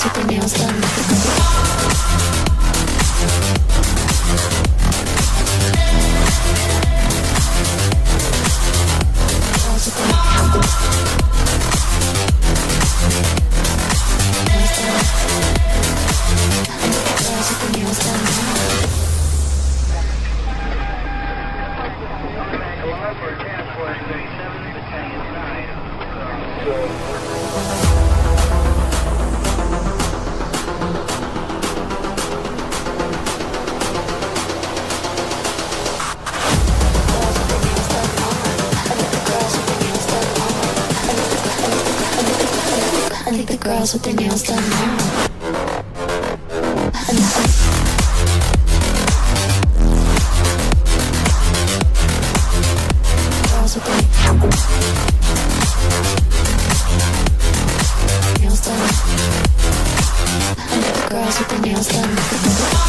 with their nails done. I think the girls with their nails done now. Girls with their nails done. I think the girls with their nails done.